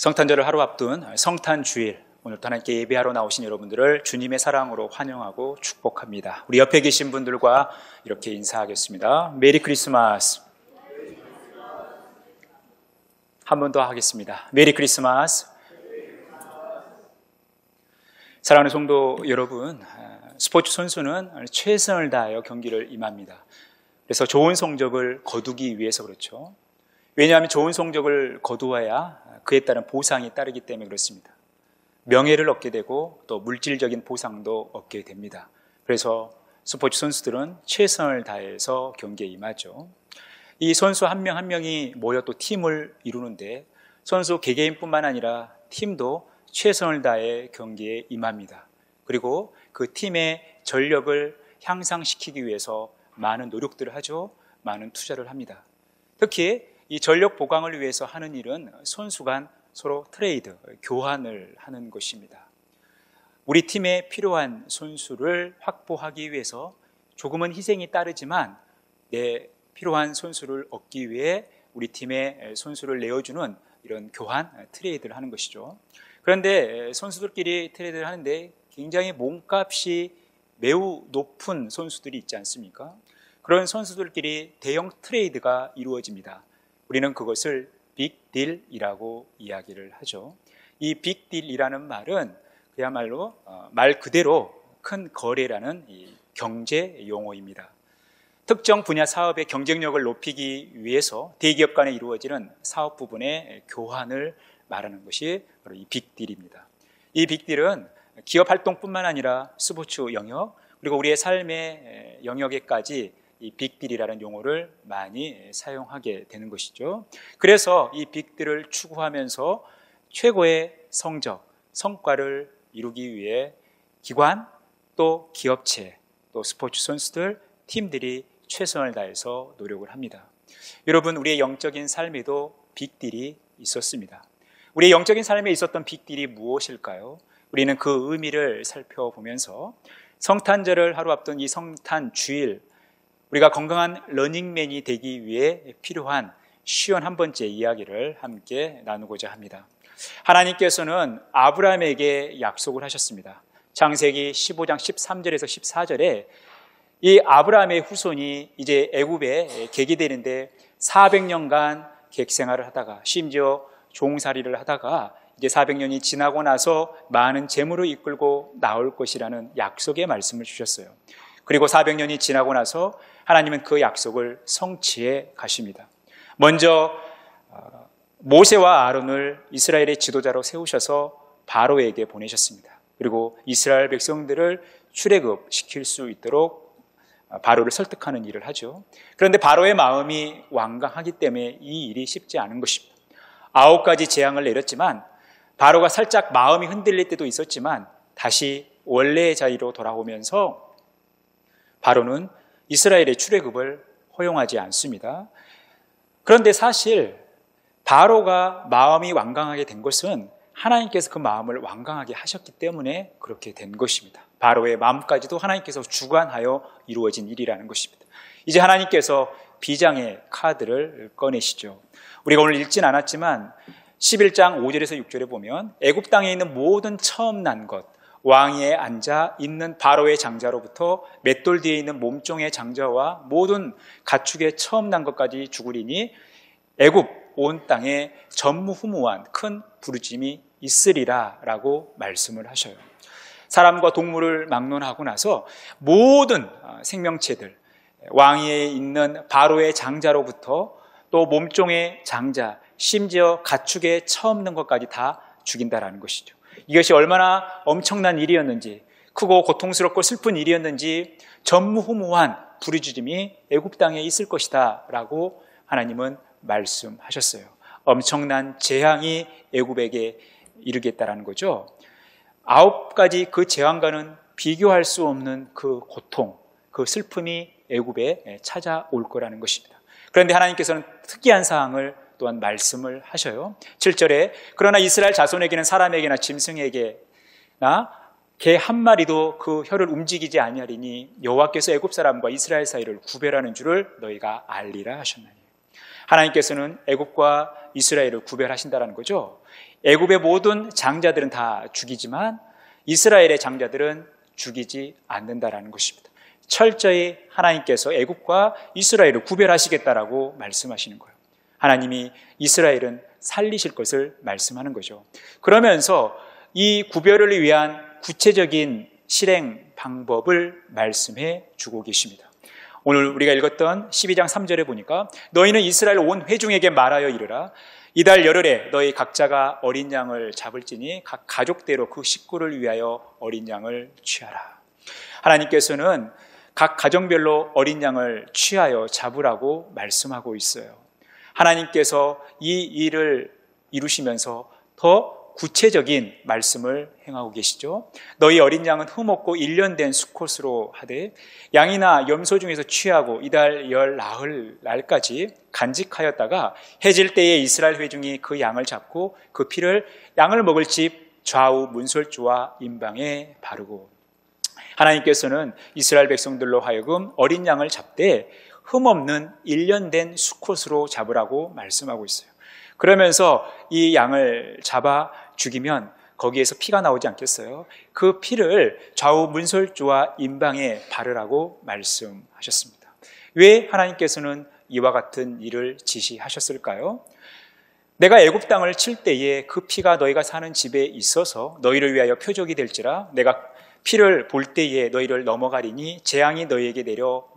성탄절을 하루 앞둔 성탄주일, 오늘도 하나님께 예배하러 나오신 여러분들을 주님의 사랑으로 환영하고 축복합니다. 우리 옆에 계신 분들과 이렇게 인사하겠습니다. 메리 크리스마스. 한 번 더 하겠습니다. 메리 크리스마스. 사랑하는 성도 여러분, 스포츠 선수는 최선을 다하여 경기를 임합니다. 그래서 좋은 성적을 거두기 위해서 그렇죠. 왜냐하면 좋은 성적을 거두어야 그에 따른 보상이 따르기 때문에 그렇습니다. 명예를 얻게 되고 또 물질적인 보상도 얻게 됩니다. 그래서 스포츠 선수들은 최선을 다해서 경기에 임하죠. 이 선수 한 명 한 명이 모여 또 팀을 이루는데 선수 개개인뿐만 아니라 팀도 최선을 다해 경기에 임합니다. 그리고 그 팀의 전력을 향상시키기 위해서 많은 노력들을 하죠. 많은 투자를 합니다. 특히 이 전력 보강을 위해서 하는 일은 선수 간 서로 트레이드, 교환을 하는 것입니다. 우리 팀에 필요한 선수를 확보하기 위해서 조금은 희생이 따르지만 내 필요한 선수를 얻기 위해 우리 팀에 선수를 내어주는 이런 교환, 트레이드를 하는 것이죠. 그런데 선수들끼리 트레이드를 하는데 굉장히 몸값이 매우 높은 선수들이 있지 않습니까? 그런 선수들끼리 대형 트레이드가 이루어집니다. 우리는 그것을 빅딜이라고 이야기를 하죠. 이 빅딜이라는 말은 그야말로 말 그대로 큰 거래라는 이 경제 용어입니다. 특정 분야 사업의 경쟁력을 높이기 위해서 대기업 간에 이루어지는 사업 부분의 교환을 말하는 것이 바로 이 빅딜입니다. 이 빅딜은 기업 활동뿐만 아니라 스포츠 영역 그리고 우리의 삶의 영역에까지 이 빅딜이라는 용어를 많이 사용하게 되는 것이죠. 그래서 이 빅딜을 추구하면서 최고의 성적, 성과를 이루기 위해 기관, 또 기업체, 또 스포츠 선수들, 팀들이 최선을 다해서 노력을 합니다. 여러분, 우리의 영적인 삶에도 빅딜이 있었습니다. 우리의 영적인 삶에 있었던 빅딜이 무엇일까요? 우리는 그 의미를 살펴보면서 성탄절을 하루 앞둔 이 성탄주일, 우리가 건강한 러닝맨이 되기 위해 필요한 쉬운 한 번째 이야기를 함께 나누고자 합니다. 하나님께서는 아브라함에게 약속을 하셨습니다. 창세기 15장 13절에서 14절에 이 아브라함의 후손이 이제 애굽에 계기되는데 400년간 객생활을 하다가 심지어 종살이를 하다가 이제 400년이 지나고 나서 많은 재물을 이끌고 나올 것이라는 약속의 말씀을 주셨어요. 그리고 400년이 지나고 나서 하나님은 그 약속을 성취해 가십니다. 먼저 모세와 아론을 이스라엘의 지도자로 세우셔서 바로에게 보내셨습니다. 그리고 이스라엘 백성들을 출애굽시킬 수 있도록 바로를 설득하는 일을 하죠. 그런데 바로의 마음이 완강하기 때문에 이 일이 쉽지 않은 것입니다. 9가지 재앙을 내렸지만 바로가 살짝 마음이 흔들릴 때도 있었지만 다시 원래의 자리로 돌아오면서 바로는 이스라엘의 출애굽을 허용하지 않습니다. 그런데 사실 바로가 마음이 완강하게 된 것은 하나님께서 그 마음을 완강하게 하셨기 때문에 그렇게 된 것입니다. 바로의 마음까지도 하나님께서 주관하여 이루어진 일이라는 것입니다. 이제 하나님께서 비장의 카드를 꺼내시죠. 우리가 오늘 읽진 않았지만 11장 5절에서 6절에 보면 애굽 땅에 있는 모든 처음 난 것, 왕위에 앉아 있는 바로의 장자로부터 맷돌 뒤에 있는 몸종의 장자와 모든 가축의 처음 난 것까지 죽으리니 애굽 온 땅에 전무후무한 큰 부르짐이 있으리라 라고 말씀을 하셔요. 사람과 동물을 막론하고 나서 모든 생명체들, 왕위에 있는 바로의 장자로부터 또 몸종의 장자, 심지어 가축의 처음 난 것까지 다 죽인다라는 것이죠. 이것이 얼마나 엄청난 일이었는지, 크고 고통스럽고 슬픈 일이었는지 전무후무한 부르짖음이 애굽 땅에 있을 것이다 라고 하나님은 말씀하셨어요. 엄청난 재앙이 애굽에게 이르겠다라는 거죠. 9가지 그 재앙과는 비교할 수 없는 그 고통, 그 슬픔이 애굽에 찾아올 거라는 것입니다. 그런데 하나님께서는 특이한 사항을 또한 말씀을 하셔요. 7절에 그러나 이스라엘 자손에게는 사람에게나 짐승에게나 개 한 마리도 그 혀를 움직이지 아니하리니 여호와께서 애굽 사람과 이스라엘 사이를 구별하는 줄을 너희가 알리라 하셨나니. 하나님께서는 애굽과 이스라엘을 구별하신다는 거죠. 애굽의 모든 장자들은 다 죽이지만 이스라엘의 장자들은 죽이지 않는다라는 것입니다. 철저히 하나님께서 애굽과 이스라엘을 구별하시겠다라고 말씀하시는 거예요. 하나님이 이스라엘은 살리실 것을 말씀하는 거죠. 그러면서 이 구별을 위한 구체적인 실행 방법을 말씀해 주고 계십니다. 오늘 우리가 읽었던 12장 3절에 보니까 너희는 이스라엘 온 회중에게 말하여 이르라. 이달 열흘에 너희 각자가 어린 양을 잡을지니 각 가족대로 그 식구를 위하여 어린 양을 취하라. 하나님께서는 각 가정별로 어린 양을 취하여 잡으라고 말씀하고 있어요. 하나님께서 이 일을 이루시면서 더 구체적인 말씀을 행하고 계시죠. 너희 어린 양은 흠없고 1년 된 수컷으로 하되 양이나 염소 중에서 취하고 이달 열 나흘 날까지 간직하였다가 해질 때에 이스라엘 회중이 그 양을 잡고 그 피를 양을 먹을 집 좌우 문설주와 임방에 바르고. 하나님께서는 이스라엘 백성들로 하여금 어린 양을 잡되 흠없는 1년 된 수컷으로 잡으라고 말씀하고 있어요. 그러면서 이 양을 잡아 죽이면 거기에서 피가 나오지 않겠어요? 그 피를 좌우 문설주와 임방에 바르라고 말씀하셨습니다. 왜 하나님께서는 이와 같은 일을 지시하셨을까요? 내가 애굽 땅을 칠 때에 그 피가 너희가 사는 집에 있어서 너희를 위하여 표적이 될지라. 내가 피를 볼 때에 너희를 넘어가리니 재앙이 너희에게 내려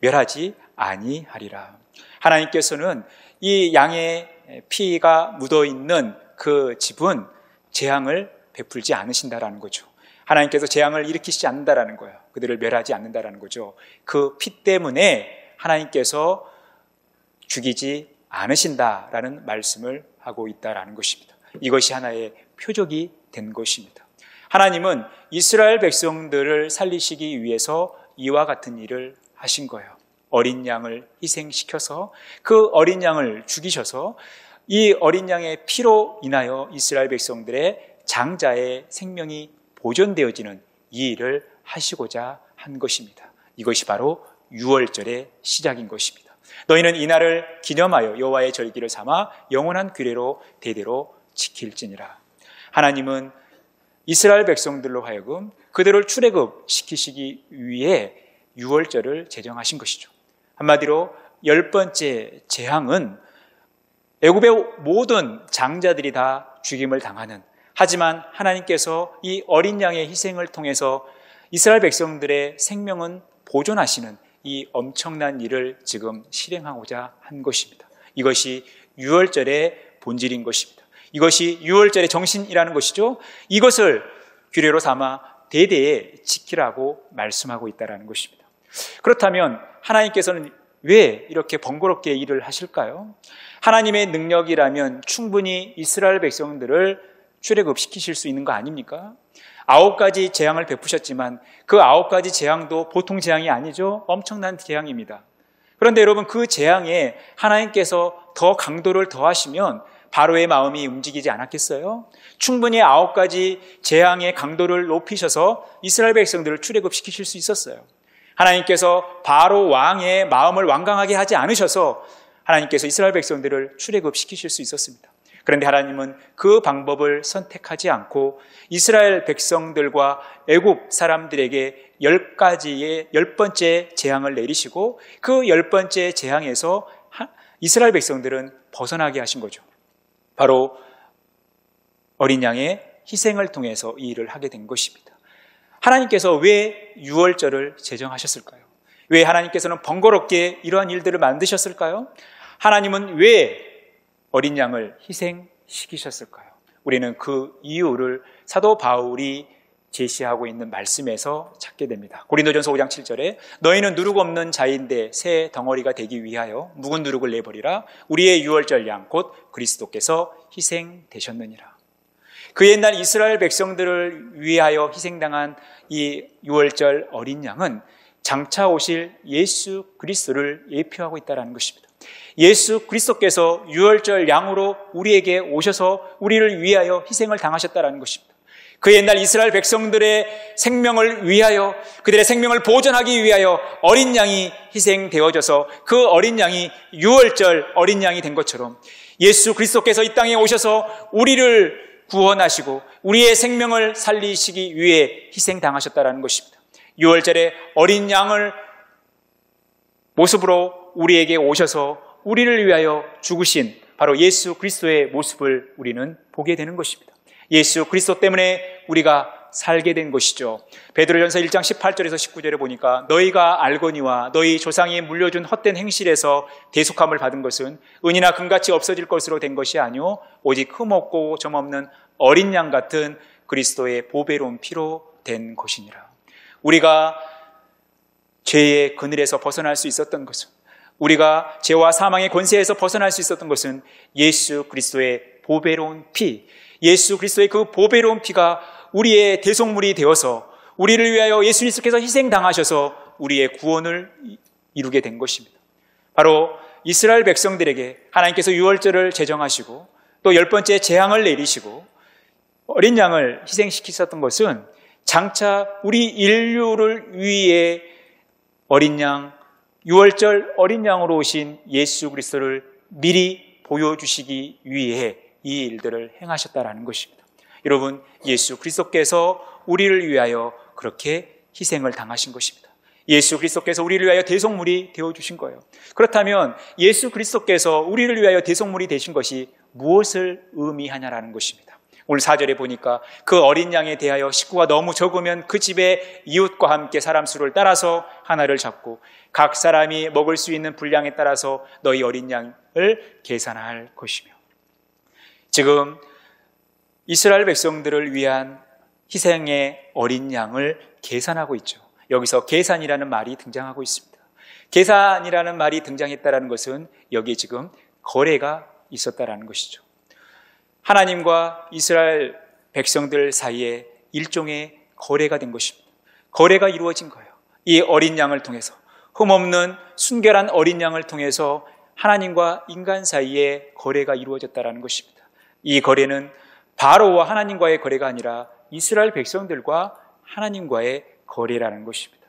멸하지 아니하리라. 하나님께서는 이 양의 피가 묻어있는 그 집은 재앙을 베풀지 않으신다라는 거죠. 하나님께서 재앙을 일으키시지 않는다라는 거예요. 그들을 멸하지 않는다라는 거죠. 그 피 때문에 하나님께서 죽이지 않으신다라는 말씀을 하고 있다라는 것입니다. 이것이 하나의 표적이 된 것입니다. 하나님은 이스라엘 백성들을 살리시기 위해서 이와 같은 일을 하신 거예요. 어린 양을 희생시켜서 그 어린 양을 죽이셔서 이 어린 양의 피로 인하여 이스라엘 백성들의 장자의 생명이 보존되어지는 이 일을 하시고자 한 것입니다. 이것이 바로 유월절의 시작인 것입니다. 너희는 이날을 기념하여 여호와의 절기를 삼아 영원한 규례로 대대로 지킬지니라. 하나님은 이스라엘 백성들로 하여금 그들을 출애굽시키시기 위해 유월절을 제정하신 것이죠. 한마디로 10번째 재앙은 애굽의 모든 장자들이 다 죽임을 당하는, 하지만 하나님께서 이 어린 양의 희생을 통해서 이스라엘 백성들의 생명은 보존하시는 이 엄청난 일을 지금 실행하고자 한 것입니다. 이것이 유월절의 본질인 것입니다. 이것이 유월절의 정신이라는 것이죠. 이것을 규례로 삼아 대대에 지키라고 말씀하고 있다는 것입니다. 그렇다면 하나님께서는 왜 이렇게 번거롭게 일을 하실까요? 하나님의 능력이라면 충분히 이스라엘 백성들을 출애굽시키실 수 있는 거 아닙니까? 9가지 재앙을 베푸셨지만 그 9가지 재앙도 보통 재앙이 아니죠. 엄청난 재앙입니다. 그런데 여러분, 그 재앙에 하나님께서 더 강도를 더하시면 바로의 마음이 움직이지 않았겠어요? 충분히 9가지 재앙의 강도를 높이셔서 이스라엘 백성들을 출애굽시키실 수 있었어요. 하나님께서 바로 왕의 마음을 완강하게 하지 않으셔서 하나님께서 이스라엘 백성들을 출애굽시키실 수 있었습니다. 그런데 하나님은 그 방법을 선택하지 않고 이스라엘 백성들과 애굽 사람들에게 10번째 재앙을 내리시고 그 10번째 재앙에서 이스라엘 백성들은 벗어나게 하신 거죠. 바로 어린 양의 희생을 통해서 이 일을 하게 된 것입니다. 하나님께서 왜 유월절을 제정하셨을까요? 왜 하나님께서는 번거롭게 이러한 일들을 만드셨을까요? 하나님은 왜 어린 양을 희생시키셨을까요? 우리는 그 이유를 사도 바울이 제시하고 있는 말씀에서 찾게 됩니다. 고린도전서 5장 7절에 너희는 누룩 없는 자인데 새 덩어리가 되기 위하여 묵은 누룩을 내버리라. 우리의 유월절 양 곧 그리스도께서 희생되셨느니라. 그 옛날 이스라엘 백성들을 위하여 희생당한 이 유월절 어린 양은 장차 오실 예수 그리스도를 예표하고 있다는 것입니다. 예수 그리스도께서 유월절 양으로 우리에게 오셔서 우리를 위하여 희생을 당하셨다는 것입니다. 그 옛날 이스라엘 백성들의 생명을 위하여, 그들의 생명을 보존하기 위하여 어린 양이 희생되어져서 그 어린 양이 유월절 어린 양이 된 것처럼 예수 그리스도께서 이 땅에 오셔서 우리를 구원하시고 우리의 생명을 살리시기 위해 희생당하셨다는 것입니다. 유월절에 어린 양을 모습으로 우리에게 오셔서 우리를 위하여 죽으신 바로 예수 그리스도의 모습을 우리는 보게 되는 것입니다. 예수 그리스도 때문에 우리가 살게 된 것이죠. 베드로전서 1장 18절에서 19절에 보니까 너희가 알거니와 너희 조상이 물려준 헛된 행실에서 대속함을 받은 것은 은이나 금같이 없어질 것으로 된 것이 아니오 오직 흠없고 점없는 어린 양 같은 그리스도의 보배로운 피로 된 것이니라. 우리가 죄의 그늘에서 벗어날 수 있었던 것은, 우리가 죄와 사망의 권세에서 벗어날 수 있었던 것은 예수 그리스도의 보배로운 피, 예수 그리스도의 그 보배로운 피가 우리의 대속물이 되어서 우리를 위하여 예수님께서 희생당하셔서 우리의 구원을 이루게 된 것입니다. 바로 이스라엘 백성들에게 하나님께서 유월절을 제정하시고 또 10번째 재앙을 내리시고 어린 양을 희생시키셨던 것은 장차 우리 인류를 위해 어린 양, 유월절 어린 양으로 오신 예수 그리스도를 미리 보여주시기 위해 이 일들을 행하셨다라는 것입니다. 여러분, 예수 그리스도께서 우리를 위하여 그렇게 희생을 당하신 것입니다. 예수 그리스도께서 우리를 위하여 대속물이 되어주신 거예요. 그렇다면 예수 그리스도께서 우리를 위하여 대속물이 되신 것이 무엇을 의미하냐라는 것입니다. 오늘 4절에 보니까 그 어린 양에 대하여 식구가 너무 적으면 그 집의 이웃과 함께 사람 수를 따라서 하나를 잡고 각 사람이 먹을 수 있는 분량에 따라서 너희 어린 양을 계산할 것이며, 지금 이스라엘 백성들을 위한 희생의 어린 양을 계산하고 있죠. 여기서 계산이라는 말이 등장하고 있습니다. 계산이라는 말이 등장했다는 것은 여기에 지금 거래가 있었다는 것이죠. 하나님과 이스라엘 백성들 사이에 일종의 거래가 된 것입니다. 거래가 이루어진 거예요. 이 어린 양을 통해서, 흠없는 순결한 어린 양을 통해서 하나님과 인간 사이에 거래가 이루어졌다는 것입니다. 이 거래는 바로와 하나님과의 거래가 아니라 이스라엘 백성들과 하나님과의 거래라는 것입니다.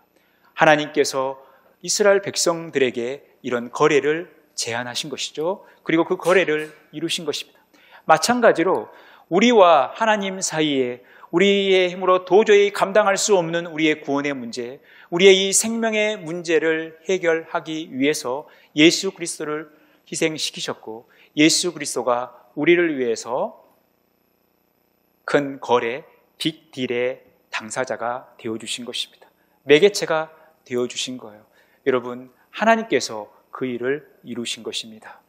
하나님께서 이스라엘 백성들에게 이런 거래를 제안하신 것이죠. 그리고 그 거래를 이루신 것입니다. 마찬가지로 우리와 하나님 사이에 우리의 힘으로 도저히 감당할 수 없는 우리의 구원의 문제, 우리의 이 생명의 문제를 해결하기 위해서 예수 그리스도를 희생시키셨고, 예수 그리스도가 우리를 위해서 큰 거래, 빅딜의 당사자가 되어주신 것입니다. 매개체가 되어주신 거예요. 여러분, 하나님께서 그 일을 이루신 것입니다.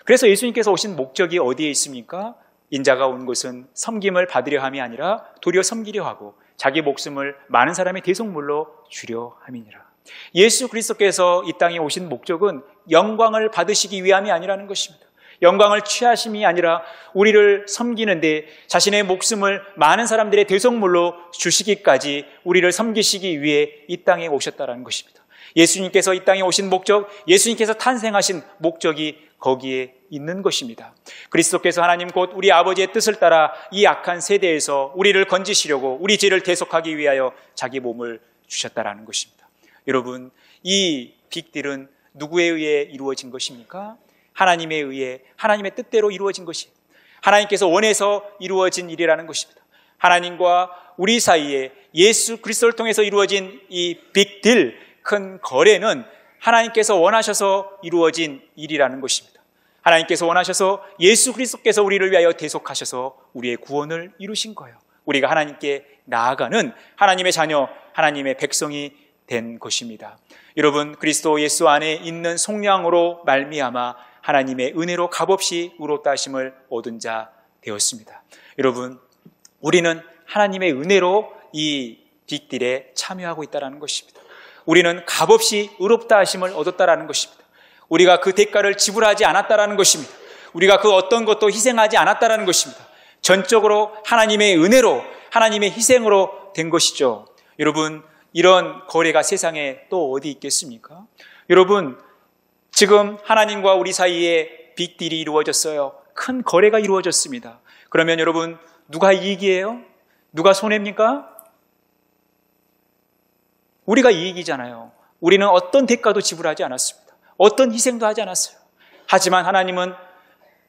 그래서 예수님께서 오신 목적이 어디에 있습니까? 인자가 온 것은 섬김을 받으려 함이 아니라 도리어 섬기려 하고 자기 목숨을 많은 사람의 대속물로 주려 함이니라. 예수 그리스도께서 이 땅에 오신 목적은 영광을 받으시기 위함이 아니라는 것입니다. 영광을 취하심이 아니라 우리를 섬기는데 자신의 목숨을 많은 사람들의 대속물로 주시기까지 우리를 섬기시기 위해 이 땅에 오셨다는 것입니다. 예수님께서 이 땅에 오신 목적, 예수님께서 탄생하신 목적이 거기에 있는 것입니다. 그리스도께서 하나님 곧 우리 아버지의 뜻을 따라 이 악한 세대에서 우리를 건지시려고 우리 죄를 대속하기 위하여 자기 몸을 주셨다라는 것입니다. 여러분, 이 빅딜은 누구에 의해 이루어진 것입니까? 하나님에 의해, 하나님의 뜻대로 이루어진 것이에요. 하나님께서 원해서 이루어진 일이라는 것입니다. 하나님과 우리 사이에 예수 그리스도를 통해서 이루어진 이 빅딜, 큰 거래는 하나님께서 원하셔서 이루어진 일이라는 것입니다. 하나님께서 원하셔서 예수 그리스도께서 우리를 위하여 대속하셔서 우리의 구원을 이루신 거예요. 우리가 하나님께 나아가는 하나님의 자녀, 하나님의 백성이 된 것입니다. 여러분, 그리스도 예수 안에 있는 속량으로 말미암아 하나님의 은혜로 값없이 의롭다 하심을 얻은 자 되었습니다. 여러분, 우리는 하나님의 은혜로 이 빅딜에 참여하고 있다는 것입니다. 우리는 값없이 의롭다 하심을 얻었다라는 것입니다. 우리가 그 대가를 지불하지 않았다라는 것입니다. 우리가 그 어떤 것도 희생하지 않았다라는 것입니다. 전적으로 하나님의 은혜로, 하나님의 희생으로 된 것이죠. 여러분, 이런 거래가 세상에 또 어디 있겠습니까? 여러분, 지금 하나님과 우리 사이에 빅딜이 이루어졌어요. 큰 거래가 이루어졌습니다. 그러면 여러분, 누가 이익이에요? 누가 손해입니까? 우리가 이익이잖아요. 우리는 어떤 대가도 지불하지 않았습니다. 어떤 희생도 하지 않았어요. 하지만 하나님은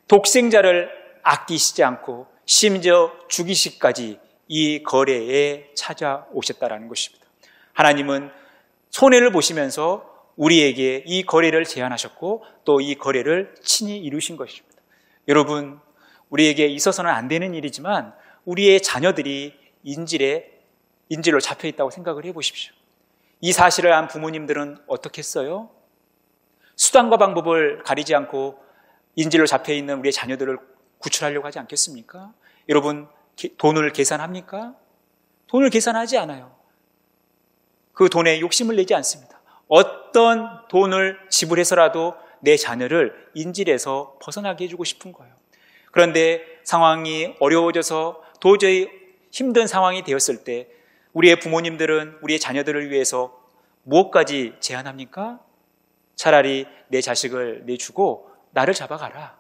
독생자를 아끼시지 않고 심지어 죽이시기까지 이 거래에 찾아오셨다는 것입니다. 하나님은 손해를 보시면서 우리에게 이 거래를 제안하셨고 또 이 거래를 친히 이루신 것입니다. 여러분, 우리에게 있어서는 안 되는 일이지만 우리의 자녀들이 인질로 잡혀 있다고 생각을 해보십시오. 이 사실을 안 부모님들은 어떻게 했어요? 수단과 방법을 가리지 않고 인질로 잡혀 있는 우리의 자녀들을 구출하려고 하지 않겠습니까? 여러분, 돈을 계산합니까? 돈을 계산하지 않아요. 그 돈에 욕심을 내지 않습니다. 어떤 돈을 지불해서라도 내 자녀를 인질에서 벗어나게 해주고 싶은 거예요. 그런데 상황이 어려워져서 도저히 힘든 상황이 되었을 때 우리의 부모님들은 우리의 자녀들을 위해서 무엇까지 제안합니까? 차라리 내 자식을 내주고 나를 잡아가라.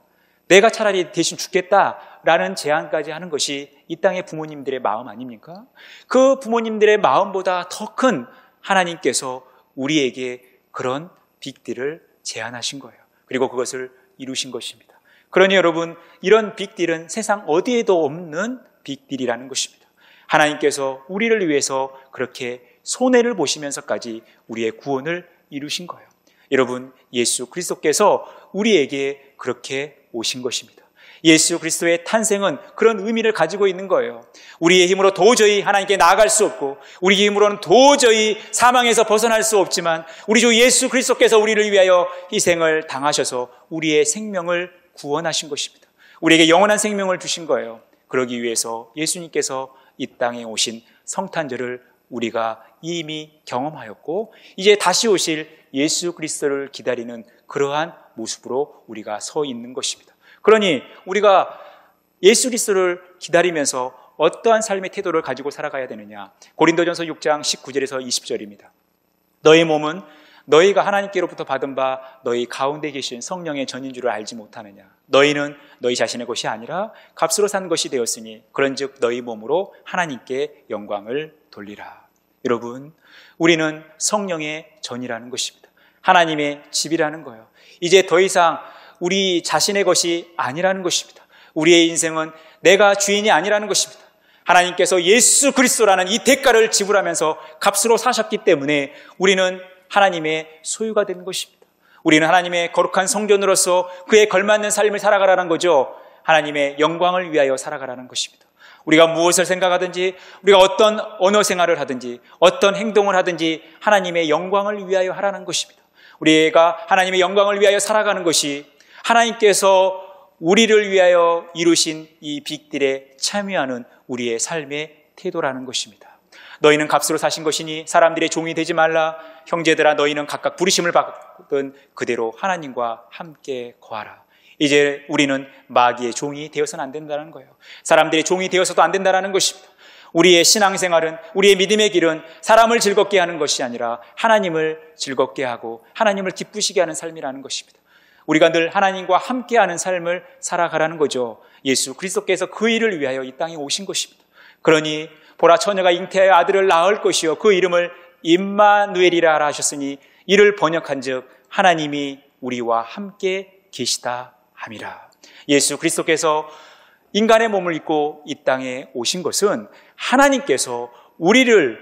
내가 차라리 대신 죽겠다라는 제안까지 하는 것이 이 땅의 부모님들의 마음 아닙니까? 그 부모님들의 마음보다 더 큰 하나님께서 우리에게 그런 빅딜을 제안하신 거예요. 그리고 그것을 이루신 것입니다. 그러니 여러분, 이런 빅딜은 세상 어디에도 없는 빅딜이라는 것입니다. 하나님께서 우리를 위해서 그렇게 손해를 보시면서까지 우리의 구원을 이루신 거예요. 여러분, 예수 그리스도께서 우리에게 그렇게 오신 것입니다. 예수 그리스도의 탄생은 그런 의미를 가지고 있는 거예요. 우리의 힘으로 도저히 하나님께 나아갈 수 없고 우리의 힘으로는 도저히 사망에서 벗어날 수 없지만 우리 주 예수 그리스도께서 우리를 위하여 희생을 당하셔서 우리의 생명을 구원하신 것입니다. 우리에게 영원한 생명을 주신 거예요. 그러기 위해서 예수님께서 이 땅에 오신 성탄절을 우리가 이미 경험하였고 이제 다시 오실 예수 그리스도를 기다리는 그러한 모습으로 우리가 서 있는 것입니다. 그러니 우리가 예수 그리스도를 기다리면서 어떠한 삶의 태도를 가지고 살아가야 되느냐? 고린도전서 6장 19절에서 20절입니다. 너희 몸은 너희가 하나님께로부터 받은 바 너희 가운데 계신 성령의 전인 줄을 알지 못하느냐? 너희는 너희 자신의 것이 아니라 값으로 산 것이 되었으니 그런즉 너희 몸으로 하나님께 영광을 돌리라. 여러분, 우리는 성령의 전이라는 것입니다. 하나님의 집이라는 거예요. 이제 더 이상 우리 자신의 것이 아니라는 것입니다. 우리의 인생은 내가 주인이 아니라는 것입니다. 하나님께서 예수 그리스도라는 이 대가를 지불하면서 값으로 사셨기 때문에 우리는 하나님의 소유가 된 것입니다. 우리는 하나님의 거룩한 성전으로서 그에 걸맞는 삶을 살아가라는 거죠. 하나님의 영광을 위하여 살아가라는 것입니다. 우리가 무엇을 생각하든지 우리가 어떤 언어 생활을 하든지 어떤 행동을 하든지 하나님의 영광을 위하여 하라는 것입니다. 우리가 하나님의 영광을 위하여 살아가는 것이 하나님께서 우리를 위하여 이루신 이 빅딜에 참여하는 우리의 삶의 태도라는 것입니다. 너희는 값으로 사신 것이니 사람들의 종이 되지 말라. 형제들아, 너희는 각각 부르심을 받은 그대로 하나님과 함께 거하라. 이제 우리는 마귀의 종이 되어서는 안 된다는 거예요. 사람들의 종이 되어서도 안 된다는 것입니다. 우리의 신앙생활은, 우리의 믿음의 길은 사람을 즐겁게 하는 것이 아니라 하나님을 즐겁게 하고 하나님을 기쁘시게 하는 삶이라는 것입니다. 우리가 늘 하나님과 함께하는 삶을 살아가라는 거죠. 예수 그리스도께서 그 일을 위하여 이 땅에 오신 것입니다. 그러니 보라, 처녀가 잉태하여 아들을 낳을 것이요 그 이름을 임마누엘이라 하셨으니 이를 번역한즉 하나님이 우리와 함께 계시다 함이라. 예수 그리스도께서 인간의 몸을 입고 이 땅에 오신 것은 하나님께서 우리를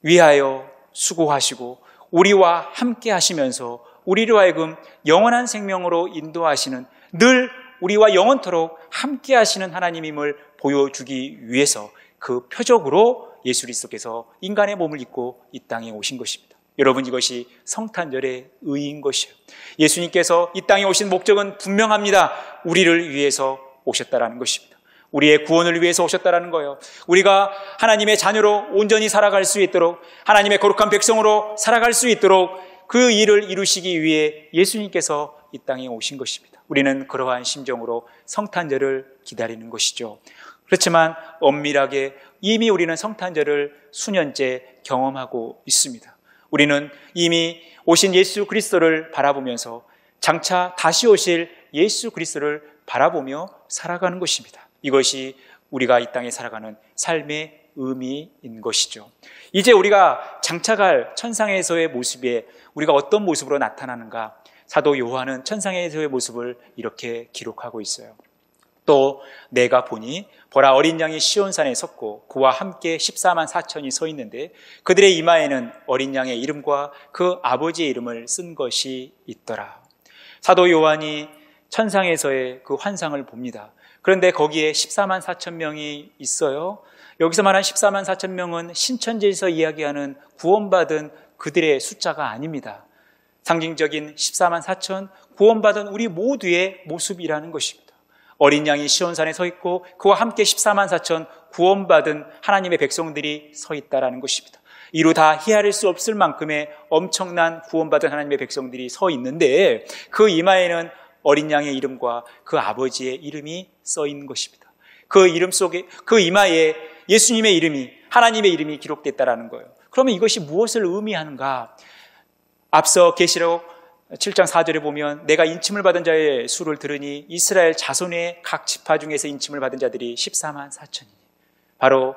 위하여 수고하시고 우리와 함께 하시면서 우리로 하여금 영원한 생명으로 인도하시는, 늘 우리와 영원토록 함께 하시는 하나님임을 보여주기 위해서 그 표적으로 예수 그리스도께서 인간의 몸을 입고 이 땅에 오신 것입니다. 여러분, 이것이 성탄절의 의의인 것이에요. 예수님께서 이 땅에 오신 목적은 분명합니다. 우리를 위해서 오셨다라는 것입니다. 우리의 구원을 위해서 오셨다라는 거예요. 우리가 하나님의 자녀로 온전히 살아갈 수 있도록, 하나님의 거룩한 백성으로 살아갈 수 있도록 그 일을 이루시기 위해 예수님께서 이 땅에 오신 것입니다. 우리는 그러한 심정으로 성탄절을 기다리는 것이죠. 그렇지만 엄밀하게 이미 우리는 성탄절을 수년째 경험하고 있습니다. 우리는 이미 오신 예수 그리스도를 바라보면서 장차 다시 오실 예수 그리스도를 바라보며 살아가는 것입니다. 이것이 우리가 이 땅에 살아가는 삶의 의미인 것이죠. 이제 우리가 장차갈 천상에서의 모습에 우리가 어떤 모습으로 나타나는가, 사도 요한은 천상에서의 모습을 이렇게 기록하고 있어요. 또 내가 보니 보라, 어린 양이 시온산에 섰고 그와 함께 14만 4천이 서 있는데 그들의 이마에는 어린 양의 이름과 그 아버지의 이름을 쓴 것이 있더라. 사도 요한이 천상에서의 그 환상을 봅니다. 그런데 거기에 14만 4천 명이 있어요. 여기서 말한 14만 4천 명은 신천지에서 이야기하는 구원받은 그들의 숫자가 아닙니다. 상징적인 14만 4천, 구원받은 우리 모두의 모습이라는 것입니다. 어린 양이 시온산에 서 있고 그와 함께 14만 4천 구원받은 하나님의 백성들이 서 있다라는 것입니다. 이루 다 헤아릴 수 없을 만큼의 엄청난 구원받은 하나님의 백성들이 서 있는데 그 이마에는 어린 양의 이름과 그 아버지의 이름이 써 있는 것입니다. 그 이름 속에, 그 이마에 예수님의 이름이, 하나님의 이름이 기록됐다라는 거예요. 그러면 이것이 무엇을 의미하는가? 앞서 계시록 7장 4절에 보면 내가 인침을 받은 자의 수를 들으니 이스라엘 자손의 각 지파 중에서 인침을 받은 자들이 14만 4천이니 바로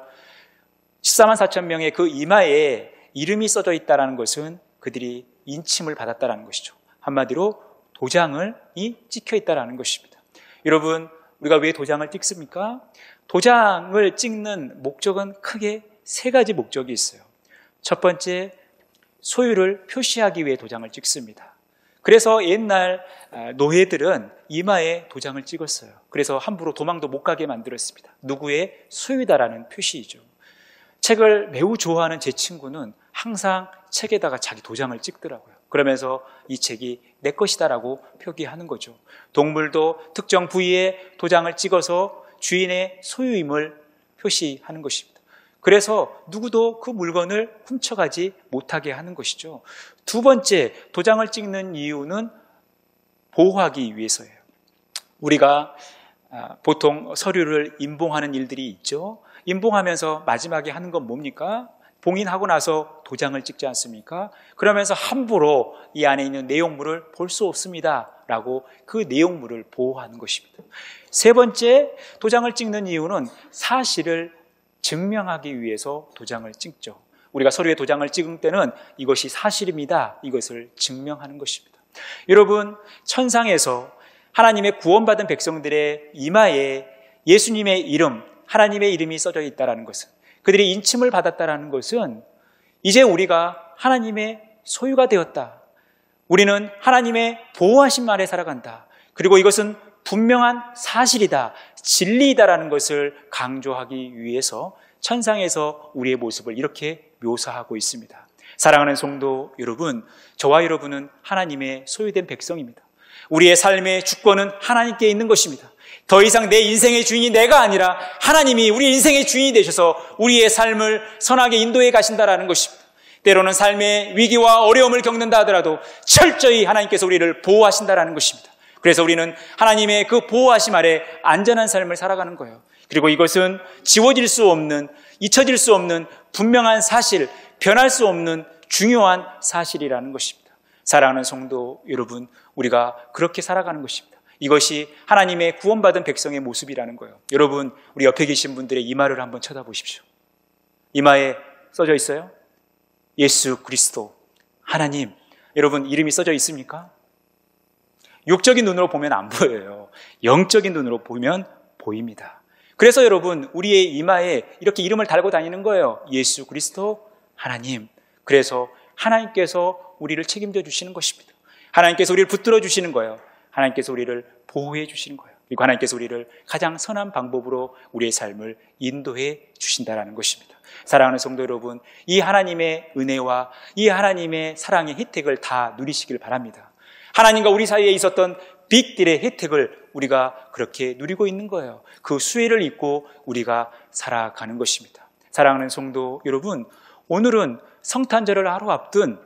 14만 4천 명의 그 이마에 이름이 써져 있다는 것은 그들이 인침을 받았다는 것이죠. 한마디로 도장이 찍혀 있다는 것입니다. 여러분, 우리가 왜 도장을 찍습니까? 도장을 찍는 목적은 크게 세 가지 목적이 있어요. 첫 번째, 소유를 표시하기 위해 도장을 찍습니다. 그래서 옛날 노예들은 이마에 도장을 찍었어요. 그래서 함부로 도망도 못 가게 만들었습니다. 누구의 소유다라는 표시이죠. 책을 매우 좋아하는 제 친구는 항상 책에다가 자기 도장을 찍더라고요. 그러면서 이 책이 내 것이다라고 표기하는 거죠. 동물도 특정 부위에 도장을 찍어서 주인의 소유임을 표시하는 것입니다. 그래서 누구도 그 물건을 훔쳐가지 못하게 하는 것이죠. 두 번째, 도장을 찍는 이유는 보호하기 위해서예요. 우리가 보통 서류를 인봉하는 일들이 있죠. 인봉하면서 마지막에 하는 건 뭡니까? 봉인하고 나서 도장을 찍지 않습니까? 그러면서 함부로 이 안에 있는 내용물을 볼 수 없습니다 라고 그 내용물을 보호하는 것입니다. 세 번째, 도장을 찍는 이유는 사실을 증명하기 위해서 도장을 찍죠. 우리가 서류에 도장을 찍을 때는 이것이 사실입니다, 이것을 증명하는 것입니다. 여러분, 천상에서 하나님의 구원받은 백성들의 이마에 예수님의 이름, 하나님의 이름이 써져 있다는 것은, 그들이 인침을 받았다는 것은 이제 우리가 하나님의 소유가 되었다. 우리는 하나님의 보호하신 아래 살아간다. 그리고 이것은 분명한 사실이다, 진리이다라는 것을 강조하기 위해서 천상에서 우리의 모습을 이렇게 묘사하고 있습니다. 사랑하는 성도 여러분, 저와 여러분은 하나님의 소유된 백성입니다. 우리의 삶의 주권은 하나님께 있는 것입니다. 더 이상 내 인생의 주인이 내가 아니라 하나님이 우리 인생의 주인이 되셔서 우리의 삶을 선하게 인도해 가신다라는 것입니다. 때로는 삶의 위기와 어려움을 겪는다 하더라도 철저히 하나님께서 우리를 보호하신다라는 것입니다. 그래서 우리는 하나님의 그 보호하심 아래 안전한 삶을 살아가는 거예요. 그리고 이것은 지워질 수 없는, 잊혀질 수 없는 분명한 사실, 변할 수 없는 중요한 사실이라는 것입니다. 사랑하는 성도 여러분, 우리가 그렇게 살아가는 것입니다. 이것이 하나님의 구원받은 백성의 모습이라는 거예요. 여러분, 우리 옆에 계신 분들의 이마를 한번 쳐다보십시오. 이마에 써져 있어요? 예수 그리스도, 하나님. 여러분, 이름이 써져 있습니까? 육적인 눈으로 보면 안 보여요. 영적인 눈으로 보면 보입니다. 그래서 여러분, 우리의 이마에 이렇게 이름을 달고 다니는 거예요. 예수 그리스도, 하나님. 그래서 하나님께서 우리를 책임져 주시는 것입니다. 하나님께서 우리를 붙들어 주시는 거예요. 하나님께서 우리를 보호해 주시는 거예요. 그리고 하나님께서 우리를 가장 선한 방법으로 우리의 삶을 인도해 주신다는 것입니다. 사랑하는 성도 여러분, 이 하나님의 은혜와 이 하나님의 사랑의 혜택을 다 누리시길 바랍니다. 하나님과 우리 사이에 있었던 빅딜의 혜택을 우리가 그렇게 누리고 있는 거예요. 그 수혜를 입고 우리가 살아가는 것입니다. 사랑하는 성도 여러분, 오늘은 성탄절을 하루 앞둔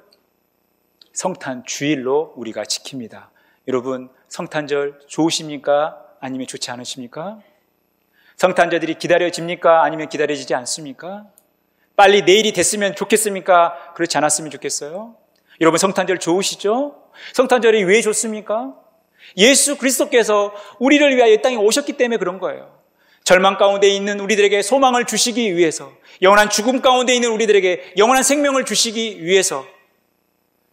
성탄 주일로 우리가 지킵니다. 여러분, 성탄절 좋으십니까? 아니면 좋지 않으십니까? 성탄절들이 기다려집니까? 아니면 기다려지지 않습니까? 빨리 내일이 됐으면 좋겠습니까? 그렇지 않았으면 좋겠어요? 여러분, 성탄절 좋으시죠? 성탄절이 왜 좋습니까? 예수 그리스도께서 우리를 위하여 이 땅에 오셨기 때문에 그런 거예요. 절망 가운데 있는 우리들에게 소망을 주시기 위해서, 영원한 죽음 가운데 있는 우리들에게 영원한 생명을 주시기 위해서,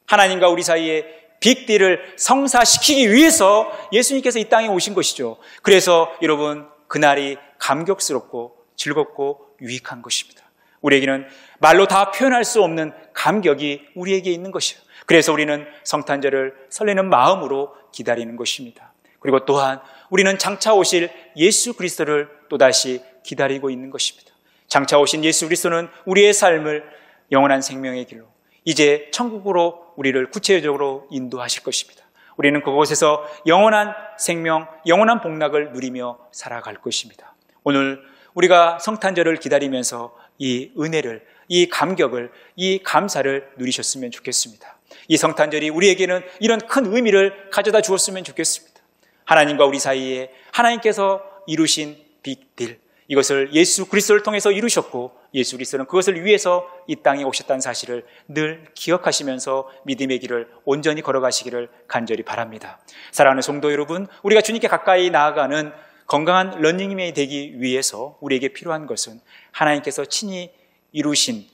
하나님과 우리 사이에 빅딜을 성사시키기 위해서 예수님께서 이 땅에 오신 것이죠. 그래서 여러분, 그날이 감격스럽고 즐겁고 유익한 것입니다. 우리에게는 말로 다 표현할 수 없는 감격이 우리에게 있는 것이에요. 그래서 우리는 성탄절을 설레는 마음으로 기다리는 것입니다. 그리고 또한 우리는 장차 오실 예수 그리스도를 또다시 기다리고 있는 것입니다. 장차 오신 예수 그리스도는 우리의 삶을 영원한 생명의 길로, 이제 천국으로 우리를 구체적으로 인도하실 것입니다. 우리는 그곳에서 영원한 생명, 영원한 복락을 누리며 살아갈 것입니다. 오늘 우리가 성탄절을 기다리면서 이 은혜를, 이 감격을, 이 감사를 누리셨으면 좋겠습니다. 이 성탄절이 우리에게는 이런 큰 의미를 가져다 주었으면 좋겠습니다. 하나님과 우리 사이에 하나님께서 이루신 빅딜, 이것을 예수 그리스도를 통해서 이루셨고, 예수 그리스도는 그것을 위해서 이 땅에 오셨다는 사실을 늘 기억하시면서 믿음의 길을 온전히 걸어가시기를 간절히 바랍니다. 사랑하는 성도 여러분, 우리가 주님께 가까이 나아가는 건강한 러닝맨이 되기 위해서 우리에게 필요한 것은 하나님께서 친히 이루신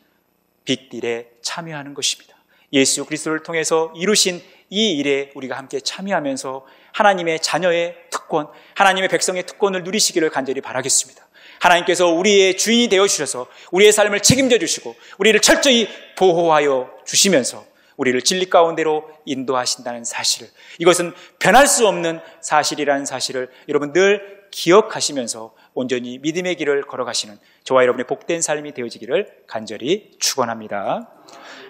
빅딜에 참여하는 것입니다. 예수 그리스도를 통해서 이루신 이 일에 우리가 함께 참여하면서 하나님의 자녀의 특권, 하나님의 백성의 특권을 누리시기를 간절히 바라겠습니다. 하나님께서 우리의 주인이 되어주셔서 우리의 삶을 책임져 주시고 우리를 철저히 보호하여 주시면서 우리를 진리 가운데로 인도하신다는 사실을, 이것은 변할 수 없는 사실이라는 사실을 여러분 늘 기억하시면서 온전히 믿음의 길을 걸어가시는 저와 여러분의 복된 삶이 되어지기를 간절히 축원합니다.